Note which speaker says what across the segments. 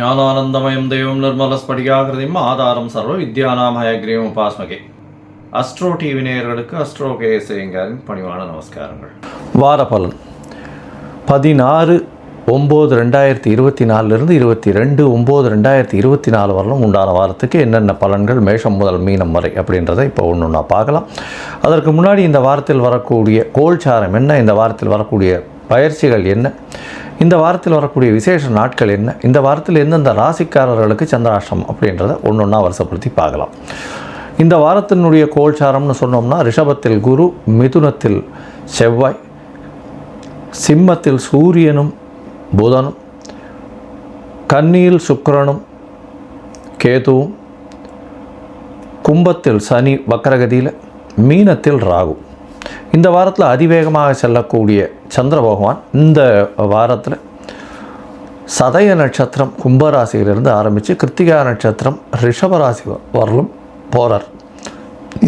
Speaker 1: ஞானானந்தமயம் தெய்வம் நிர்மலஸ்படிகாகிருதியும் ஆதாரம் சர்வ வித்யானாம் ஹயக்ரீவம் உபாஸ்மகே. அஸ்ட்ரோ டிவி நேயர்களுக்கு அஸ்ட்ரோ கேஎஸ்ஐயங்காரின் பணிவான நமஸ்காரங்கள். வாரபலன் 16/9/2024 22/9/2024 வரலும் உண்டான வாரத்துக்கு என்னென்ன பலன்கள் மேஷம் முதல் மீனம் வரை அப்படின்றத இப்போ ஒன்று பார்க்கலாம். அதற்கு முன்னாடி இந்த வாரத்தில் வரக்கூடிய கோல்சாரம் என்ன, இந்த வாரத்தில் வரக்கூடிய பயிற்சிகள் என்ன, இந்த வாரத்தில் வரக்கூடிய விசேஷ நாட்கள் என்ன, இந்த வாரத்தில் எந்தெந்த ராசிக்காரர்களுக்கு சந்திராஷ்டம் அப்படின்றத ஒன்றா வருஷப்படுத்தி பார்க்கலாம். இந்த வாரத்தினுடைய கோல்சாரம்னு சொன்னோம்னா ரிஷபத்தில் குரு, மிதுனத்தில் செவ்வாய், சிம்மத்தில் சூரியனும் புதனும், கன்னியில் சுக்கிரனும் கேதுவும், கும்பத்தில் சனி வக்கரகதியில், மீனத்தில் ராகு. இந்த வாரத்தில் அதிவேகமாக செல்லக்கூடிய சந்திர பகவான் இந்த வாரத்தில் சதய நட்சத்திரம் கும்பராசியிலிருந்து ஆரம்பித்து கிருத்திகா நட்சத்திரம் ரிஷபராசி வரலும் போகிறார்.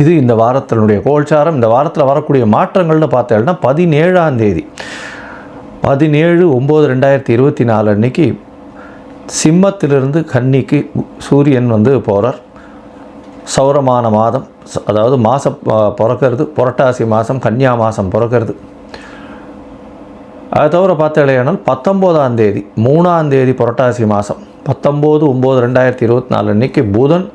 Speaker 1: இது இந்த வாரத்தினுடைய கோல்சாரம். இந்த வாரத்தில் வரக்கூடிய மாற்றங்கள்னு பார்த்தேன்னா 17ஆம் தேதி 17/9/2024 அன்னைக்கு சிம்மத்திலிருந்து கன்னிக்கு சூரியன் போகிறார். சௌரமான மாதம், அதாவது மாதம் பிறக்கிறது புரட்டாசி மாதம், கன்னியா மாதம் பிறக்கிறது. அதை தவிர பார்த்தாலேயானால் 19ஆம் தேதி 3ஆம் தேதி புரட்டாசி மாதம் 19/9/2024 அன்னைக்கு புதன்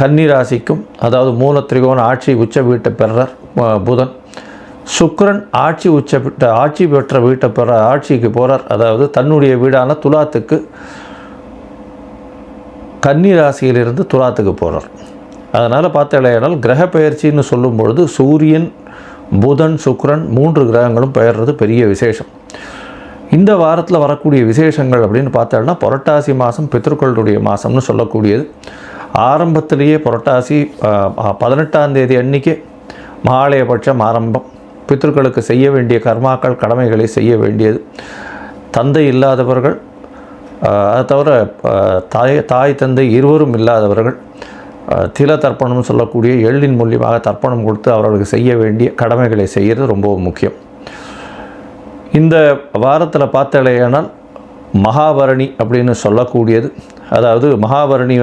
Speaker 1: கன்னி ராசிக்கும், அதாவது மூல திரிகோண ஆட்சி உச்ச வீட்டை பெறார் புதன். சுக்கிரன் ஆட்சி பெற்ற வீட்டை ஆட்சிக்கு போகிறார், அதாவது தன்னுடைய வீடான துலாத்துக்கு கன்னி ராசியிலிருந்து துலாத்துக்கு போகிறார். அதனால் பார்த்தாலேயானால் கிரக பெயர்ச்சின்னு சொல்லும் பொழுது சூரியன், புதன், சுக்கிரன் 3 கிரகங்களும் பெயர்றது பெரிய விசேஷம். இந்த வாரத்தில் வரக்கூடிய விசேஷங்கள் அப்படின்னு பார்த்தோம்னா புரட்டாசி மாதம் பித்ருக்களுடைய மாதம்னு சொல்லக்கூடியது. ஆரம்பத்திலேயே புரட்டாசி 18ஆம் தேதி அன்றைக்கே மகாலயபட்சம் ஆரம்பம். பித்ருக்களுக்கு செய்ய வேண்டிய கர்மாக்கள் கடமைகளை செய்ய வேண்டியது. தந்தை இல்லாதவர்கள், அதை தவிர தாய் தந்தை இருவரும் இல்லாதவர்கள் தில தர்ப்பணம் சொல்லக்கூடிய எள்ளின் மூலியமாக தர்ப்பணம் கொடுத்து அவர்களுக்கு செய்ய வேண்டிய கடமைகளை செய்கிறது ரொம்ப முக்கியம். இந்த வாரத்தில் பார்த்தாலேயானால் மகாபரணி அப்படின்னு சொல்லக்கூடியது, அதாவது மகாபரணி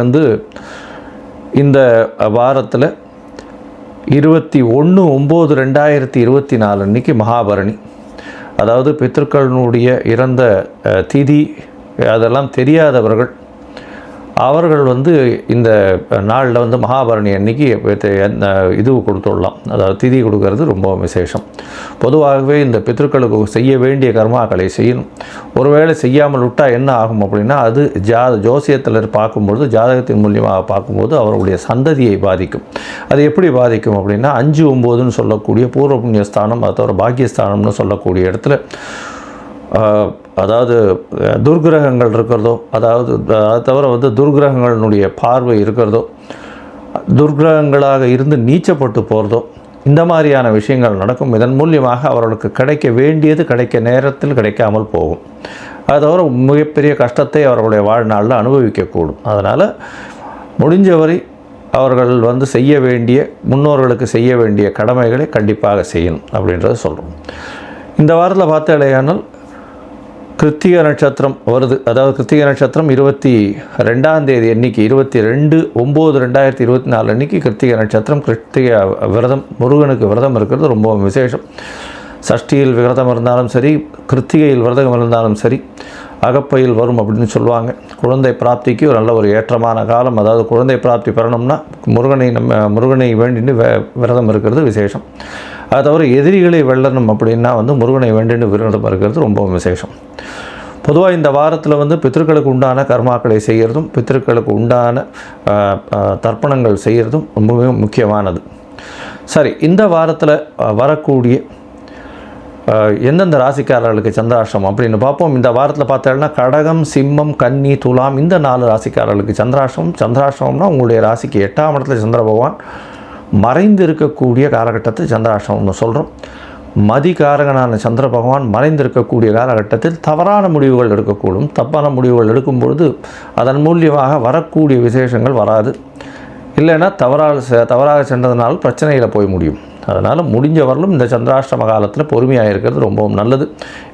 Speaker 1: இந்த வாரத்தில் 21/9/2024 அன்றைக்கி மகாபரணி. அதாவது பித்ருக்களினுடைய இறந்த திதி அதெல்லாம் தெரியாதவர்கள் அவர்கள் இந்த நாளில் மகாபரணி அன்னைக்கு இது கொடுத்துடலாம், அதாவது திதி கொடுக்கறது ரொம்ப விசேஷம். பொதுவாகவே இந்த பித்ருக்களுக்கு செய்ய வேண்டிய கர்மாக்களை செய்யணும். ஒருவேளை செய்யாமல் விட்டால் என்ன ஆகும் அப்படின்னா அது ஜோசியத்தில் பார்க்கும்பொழுது, ஜாதகத்தின் மூலியமாக பார்க்கும்போது அவர்களுடைய சந்ததியை பாதிக்கும். அது எப்படி பாதிக்கும் அப்படின்னா 5/9ன்னு சொல்லக்கூடிய பூர்வ புண்ணியஸ்தானம், அதை தவிர பாக்கியஸ்தானம்னு சொல்லக்கூடிய இடத்துல அதாவது துர்கிரகங்கள் இருக்கிறதோ, அதாவது அதை தவிர துர்கிரகங்களினுடைய பார்வை இருக்கிறதோ, துர்கிரகங்களாக இருந்து நீச்சப்பட்டு போகிறதோ, இந்த மாதிரியான விஷயங்கள் நடக்கும். இதன் மூலியமாக அவர்களுக்கு கிடைக்க வேண்டியது கிடைக்க நேரத்தில் கிடைக்காமல் போகும். அதை தவிர மிகப்பெரிய கஷ்டத்தை அவர்களுடைய வாழ்நாளில் அனுபவிக்கக்கூடும். அதனால் முடிஞ்சவரை அவர்கள் செய்ய வேண்டிய, முன்னோர்களுக்கு செய்ய வேண்டிய கடமைகளை கண்டிப்பாக செய்யணும் அப்படின்றத சொல்கிறோம். இந்த வாரத்தில் பார்த்தாலேயானால் கிருத்திகை நட்சத்திரம் வருது. அதாவது கிருத்திகை நட்சத்திரம் 22ஆம் தேதி அன்றைக்கி 22/9/2024 அன்றைக்கி கிருத்திகை நட்சத்திரம். கிருத்திகை விரதம், முருகனுக்கு விரதம் இருக்கிறது ரொம்ப விசேஷம். சஷ்டியில் விரதம் இருந்தாலும் சரி, கிருத்திகையில் விரதம் இருந்தாலும் சரி, அகப்பையில் வரும் அப்படின்னு சொல்லுவாங்க. குழந்தை பிராப்திக்கு ஒரு நல்ல ஒரு ஏற்றமான காலம். அதாவது குழந்தை பிராப்தி பெறணும்னா முருகனை வேண்டின்னு விரதம் இருக்கிறது விசேஷம். அதை தவிர எதிரிகளை வெல்லணும் அப்படின்னா முருகனை வேண்டின்னு விரதம் இருக்கிறது ரொம்ப விசேஷம். பொதுவாக இந்த வாரத்தில் பித்ருக்களுக்கு உண்டான கர்மாக்களை செய்கிறதும் பித்ருக்களுக்கு உண்டான தர்ப்பணங்கள் செய்கிறதும் ரொம்பவே முக்கியமானது. சரி, இந்த வாரத்தில் வரக்கூடிய எந்தெந்த ராசிக்காரர்களுக்கு சந்திராஷ்டம் அப்படின்னு பார்ப்போம். இந்த வாரத்தில் பார்த்தோம்னா கடகம், சிம்மம், கன்னி, துலாம் இந்த 4 ராசிக்காரர்களுக்கு சந்திராஷ்டம். சந்திராஷ்டம்னா உங்களுடைய ராசிக்கு 8ஆம் இடத்துல சந்திர பகவான் மறைந்து இருக்கக்கூடிய காலகட்டத்தில் சந்திராஷ்டமம்னு சொல்கிறோம். மதிகாரகனான சந்திர பகவான் மறைந்திருக்கக்கூடிய காலகட்டத்தில் தவறான முடிவுகள் எடுக்கக்கூடும். தப்பான முடிவுகள் எடுக்கும் பொழுது அதன் மூலியமாக வரக்கூடிய விசேஷங்கள் வராது. இல்லைன்னா தவறாக சென்றதுனால பிரச்சனையில் போய் முடியும். அதனால் முடிஞ்ச வரலும் இந்த சந்திராஷ்டம காலத்தில் பொறுமையாக இருக்கிறது ரொம்பவும் நல்லது.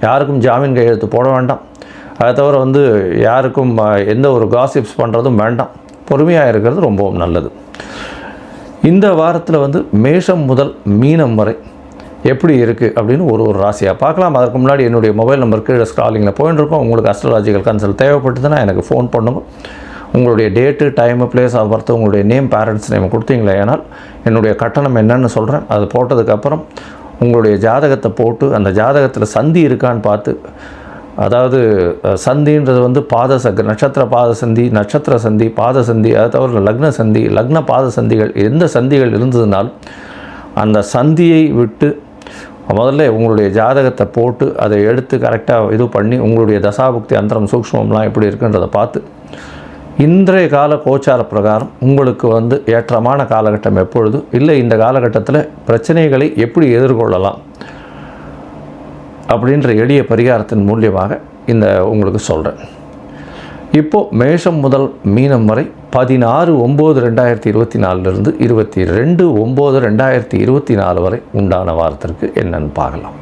Speaker 1: யாருக்கும் ஜாமீன் கையெழுத்து போட வேண்டாம். அதை தவிர வந்து யாருக்கும் எந்த ஒரு காசிப்ஸ் பண்ணுறதும் வேண்டாம். பொறுமையாக இருக்கிறது ரொம்பவும் நல்லது. இந்த வாரத்தில் வந்து மேஷம் முதல் மீனம் வரை எப்படி இருக்குது அப்படின்னு ஒரு ராசியாக பார்க்கலாம். அதற்கு முன்னாடி என்னுடைய மொபைல் நம்பர் கீழே ஸ்க்ராலிங்கில் போயின்னு இருக்கோம். உங்களுக்கு அஸ்ட்ராலஜிக்கல் கன்சல்ட் தேவைப்பட்டதுன்னா எனக்கு ஃபோன் பண்ணுங்க. உங்களுடைய date, time, place of birth, உங்களுடைய நேம், பேரண்ட்ஸ் நேம் கொடுத்தீங்களே ஏனால் என்னுடைய கட்டணம் என்னன்னு சொல்கிறேன். அது போட்டதுக்கப்புறம் உங்களுடைய ஜாதகத்தை போட்டு அந்த ஜாதகத்தில் சந்தி இருக்கான்னு பார்த்து, அதாவது சந்தின்றது வந்து நட்சத்திர பாத சந்தி, நட்சத்திர சந்தி, பாத சந்தி, அதை தவிர லக்ன சந்தி, லக்ன பாத சந்திகள், எந்த சந்திகள் இருந்ததுனாலும் அந்த சந்தியை விட்டு முதல்ல உங்களுடைய ஜாதகத்தை போட்டு அதை எடுத்து கரெக்டாக இது பண்ணி உங்களுடைய தசாபுக்தி அந்தரம் சூக்ஷ்மம்லாம் எப்படி இருக்குன்றதை பார்த்து இன்றைய கால கோச்சார பிரகாரம் உங்களுக்கு வந்து ஏற்றமான காலகட்டம் எப்பொழுது, இல்லை இந்த காலகட்டத்தில் பிரச்சனைகளை எப்படி எதிர்கொள்ளலாம் அப்படின்ற எளிய பரிகாரத்தின் மூலியமாக இந்த உங்களுக்கு சொல்கிறேன். இப்போது மேஷம் முதல் மீனம் வரை 16/9/2024 22/9/2024 வரை உண்டான வாரத்திற்கு என்னன்னு பார்க்கலாம்.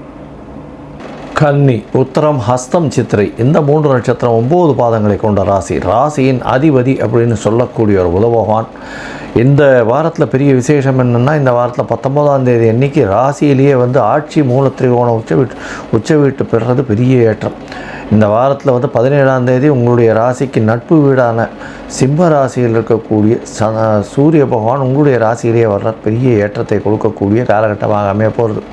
Speaker 1: கன்னி, உத்தரம், ஹஸ்தம், சித்திரை இந்த 3 நட்சத்திரம் 9 பாதங்களை கொண்ட ராசி. ராசியின் அதிபதி அப்படின்னு சொல்லக்கூடிய ஒரு புத பகவான். இந்த வாரத்தில் பெரிய விசேஷம் என்னென்னா, இந்த வாரத்தில் 19ஆம் தேதி அன்றைக்கி ராசியிலேயே வந்து ஆட்சி மூலத்திரிகோணம் உச்ச வீட்டு பெறுறது பெரிய ஏற்றம். இந்த வாரத்தில் வந்து 17ஆம் தேதி உங்களுடைய ராசிக்கு நட்பு வீடான சிம்ம ராசியில் இருக்கக்கூடிய சூரிய பகவான் உங்களுடைய ராசியிலேயே வர்ற பெரிய ஏற்றத்தை கொடுக்கக்கூடிய காலகட்டமாக அமைய போகிறது.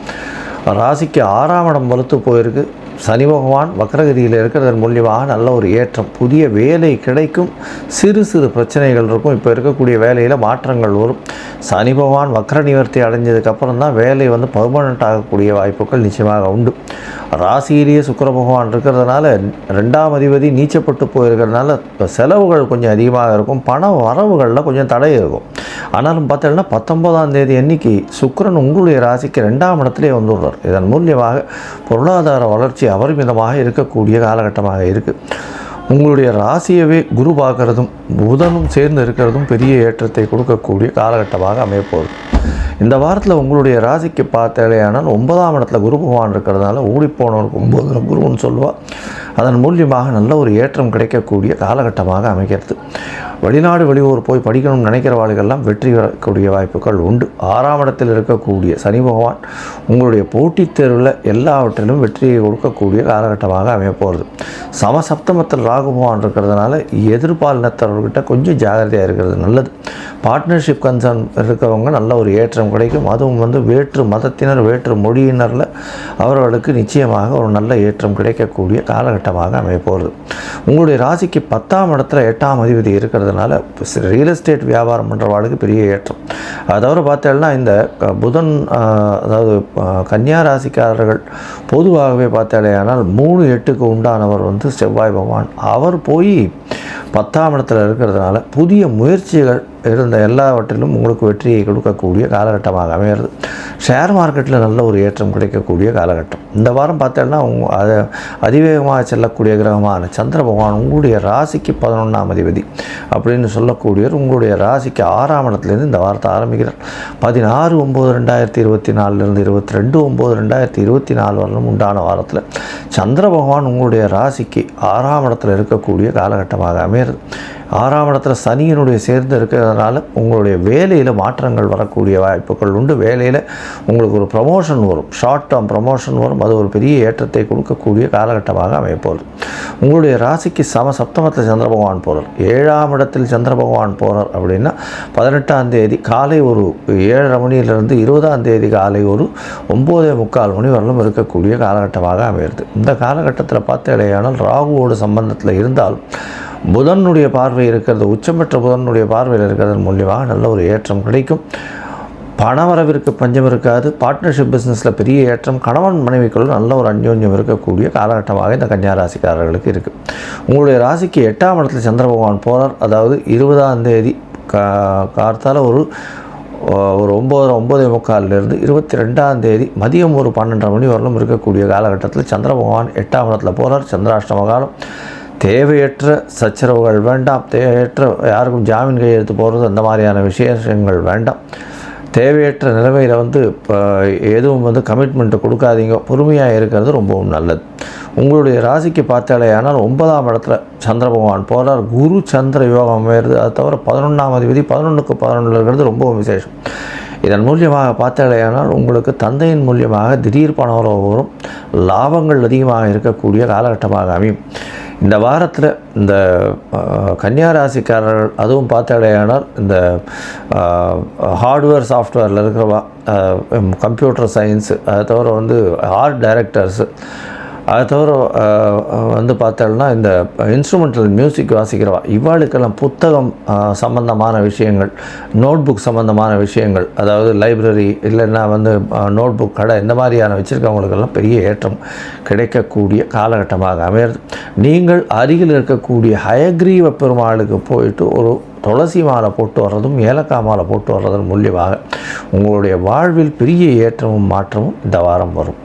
Speaker 1: ராசிக்கு 6ஆம் இடம் வலுத்து போயிருக்கு. சனி பகவான் வக்ரகதியில் இருக்கிறதன் மூலியமாக நல்ல ஒரு ஏற்றம், புதிய வேலை கிடைக்கும். சிறு பிரச்சனைகள் இருக்கும். இப்போ இருக்கக்கூடிய வேலையில் மாற்றங்கள் வரும். சனி பகவான் வக்ர நிவர்த்தி அடைஞ்சதுக்கப்புறம் தான் வேலை வந்து பர்மனெண்ட் ஆகக்கூடிய வாய்ப்புகள் நிச்சயமாக உண்டு. ராசியிலேயே சுக்கிர பகவான் இருக்கிறதுனால 2ஆம் அதிபதி நீச்சப்பட்டு போயிருக்கிறதுனால செலவுகள் கொஞ்சம் அதிகமாக இருக்கும். பண வரவுகளில் கொஞ்சம் தடை இருக்கும். ஆனாலும் பார்த்தீங்கன்னா 19ஆம் தேதி அன்றைக்கி சுக்கிரன் உங்களுடைய ராசிக்கு 2ஆம் இடத்துலேயே வந்துடுறார். இதன் மூலியமாக பொருளாதார வளர்ச்சி அபரிமிதமாக இருக்கக்கூடிய காலகட்டமாக இருக்குது. உங்களுடைய ராசியவே குரு பார்க்குறதும் புதனும் சேர்ந்து இருக்கிறதும் பெரிய ஏற்றத்தை கொடுக்கக்கூடிய காலகட்டமாக அமையப்போகுது. இந்த வாரத்தில் உங்களுடைய ராசிக்கு பார்த்தேலையானால் 9ஆம் இடத்துல குரு பகவான் இருக்கிறதுனால ஓடிப்போனவருக்கு 9 குருன்னு சொல்லுவாள். அதன் மூலியமாக நல்ல ஒரு ஏற்றம் கிடைக்கக்கூடிய காலகட்டமாக அமைக்கிறது. வெளிநாடு வெளியூர் போய் படிக்கணும்னு நினைக்கிறவாளுகள்லாம் வெற்றி பெறக்கூடிய வாய்ப்புகள் உண்டு. 6ஆம் இடத்தில் இருக்கக்கூடிய சனி பகவான் உங்களுடைய போட்டித் தேர்வில் எல்லாவற்றிலும் வெற்றியை கொடுக்கக்கூடிய காலகட்டமாக அமையப்போகிறது. சமசப்தமத்தில் ராகு பகவான் இருக்கிறதுனால எதிர்பாலினத்தவர்கிட்ட கொஞ்சம் ஜாகிரதையாக இருக்கிறது நல்லது. பார்ட்னர்ஷிப் கன்சர்ன் இருக்கிறவங்க நல்ல ஒரு ஏற்றம் கிடைக்கும். அதுவும் வந்து வேற்று மதத்தினர், வேற்று மொழியினரில் அவர்களுக்கு நிச்சயமாக ஒரு நல்ல ஏற்றம் கிடைக்கக்கூடிய காலகட்டமாக அமையப்போகிறது. உங்களுடைய ராசிக்கு 10ஆம் இடத்துல 8ஆம் அதிபதி இருக்கிறதுனால ரியல் எஸ்டேட் வியாபாரம் பண்ணுறவாளுக்கு பெரிய ஏற்றம். அதை தவிர பார்த்தேன்னா இந்த புதன், அதாவது கன்னியா ராசிக்காரர்கள் பொதுவாகவே பார்த்தாலேயானால் 3/8க்கு உண்டானவர் வந்து செவ்வாய் பகவான். அவர் போய் 10ஆம் இடத்துல இருக்கிறதுனால புதிய முயற்சிகள் இருந்த எல்லாவற்றிலும் உங்களுக்கு வெற்றியை கொடுக்கக்கூடிய காலகட்டமாக அமைகிறது. ஷேர் மார்க்கெட்டில் நல்ல ஒரு ஏற்றம் கிடைக்கக்கூடிய காலகட்டம். இந்த வாரம் பார்த்தோன்னா அதை அதிவேகமாக செல்லக்கூடிய கிரகமான சந்திர பகவான் உங்களுடைய ராசிக்கு 11ஆம் அதிபதி அப்படின்னு சொல்லக்கூடியவர் உங்களுடைய ராசிக்கு 6ஆம் இடத்துலேருந்து இந்த வாரத்தை ஆரம்பிக்கிறார். 16/9/2024 22/9/2024 வரலும் உண்டான வாரத்தில் சந்திர பகவான் உங்களுடைய ராசிக்கு 6ஆம் இடத்துல இருக்கக்கூடிய காலகட்டமாக அமைகிறது. 6ஆம் இடத்துல சனியினுடைய சேர்ந்து இருக்கிறதுனால உங்களுடைய வேலையில் மாற்றங்கள் வரக்கூடிய வாய்ப்புகள் உண்டு. வேலையில் உங்களுக்கு ஒரு ப்ரமோஷன் வரும், ஷார்ட் டேர்ம் ப்ரமோஷன் வரும். அது ஒரு பெரிய ஏற்றத்தை கொடுக்கக்கூடிய காலகட்டமாக அமையப்போகுது. உங்களுடைய ராசிக்கு சப்தமத்தில் சந்திர பகவான் போகிறார். 7ஆம் இடத்தில் சந்திர பகவான் போகிறார் அப்படின்னா 18ஆம் தேதி காலை ஒரு 7:30 மணியிலிருந்து 20ஆம் தேதி காலை ஒரு 9:45 மணி வரலும் இருக்கக்கூடிய காலகட்டமாக அமைகிறது. இந்த காலகட்டத்தில் பார்த்தேடையானால் ராகுவோடு சம்பந்தத்தில் இருந்தால் புதனுடைய பார்வை இருக்கிறது, உச்சம் பெற்ற புதனுடைய பார்வையில் இருக்கிறதன் மூலியமாக நல்ல ஒரு ஏற்றம் கிடைக்கும். பணவரவிற்கு பஞ்சம் இருக்காது. பார்ட்னர்ஷிப் பிஸ்னஸில் பெரிய ஏற்றம். கணவன் மனைவிக்குள்ள நல்ல ஒரு அந்யோன்யம் இருக்கக்கூடிய காலகட்டமாக இந்த கன்னியா ராசிக்காரர்களுக்கு இருக்குது. உங்களுடைய ராசிக்கு 8ஆம் இடத்துல சந்திர பகவான் போகிறார். அதாவது 20ஆம் தேதி கார்த்தால ஒரு 9:45 22ஆம் தேதி மதியம் ஒரு 12:30 மணி வரலும் இருக்கக்கூடிய காலகட்டத்தில் சந்திர பகவான் 8ஆம் இடத்துல போகிறார். சந்திராஷ்டம காலம். தேவையற்ற சச்சரவுகள் வேண்டாம். தேவையற்ற யாருக்கும் ஜாமீன் கையெழுத்து போகிறது அந்த மாதிரியான விசேஷங்கள் வேண்டாம். தேவையற்ற நிலைமையில் வந்து இப்போ எதுவும் வந்து கமிட்மெண்ட்டு கொடுக்காதீங்க. பொறுமையாக இருக்கிறது ரொம்பவும் நல்லது. உங்களுடைய ராசிக்கு பார்த்தாலே ஆனால் 9ஆம் இடத்துல சந்திர பகவான் போகிறார். குரு சந்திர யோகம் அமையிறது. அது தவிர 11ஆம் அதிபதி 11க்கு 11 இருக்கிறது ரொம்பவும் விசேஷம். இதன் மூலியமாக பார்த்தாலேயானால் உங்களுக்கு தந்தையின் மூலியமாக திடீர் பண உறவு வரும். லாபங்கள் அதிகமாக இருக்கக்கூடிய காலகட்டமாக அமையும். இந்த வாரத்தில் இந்த கன்னியா ராசிக்காரர்கள் அதுவும் பார்த்தாலேயானால் இந்த ஹார்ட்வேர் சாஃப்ட்வேரில் இருக்கிறவா, கம்ப்யூட்டர் சயின்ஸு, அதை தவிர வந்து ஆர்ட் டைரக்டர்ஸு, அதை தவிர வந்து பார்த்தோம்னா இந்த இன்ஸ்ட்ருமெண்டல் மியூசிக் வாசிக்கிறவா, இவாளுக்கெல்லாம் புத்தகம் சம்பந்தமான விஷயங்கள், நோட் புக் சம்பந்தமான விஷயங்கள், அதாவது லைப்ரரி இல்லைன்னா வந்து நோட் புக் கடை இந்த மாதிரியான வச்சுருக்கவங்களுக்கெல்லாம் பெரிய ஏற்றம் கிடைக்கக்கூடிய காலகட்டமாக அமையிறது. நீங்கள் அருகில் இருக்கக்கூடிய ஹயக்ரீவ பெருமாளுக்கு போயிட்டு ஒரு துளசி மாலை போட்டு வர்றதும் ஏலக்காய் மாலை போட்டு வர்றதன் மூலியமாக உங்களுடைய வாழ்வில் பெரிய ஏற்றமும் மாற்றமும் இந்த வாரம் வரும்.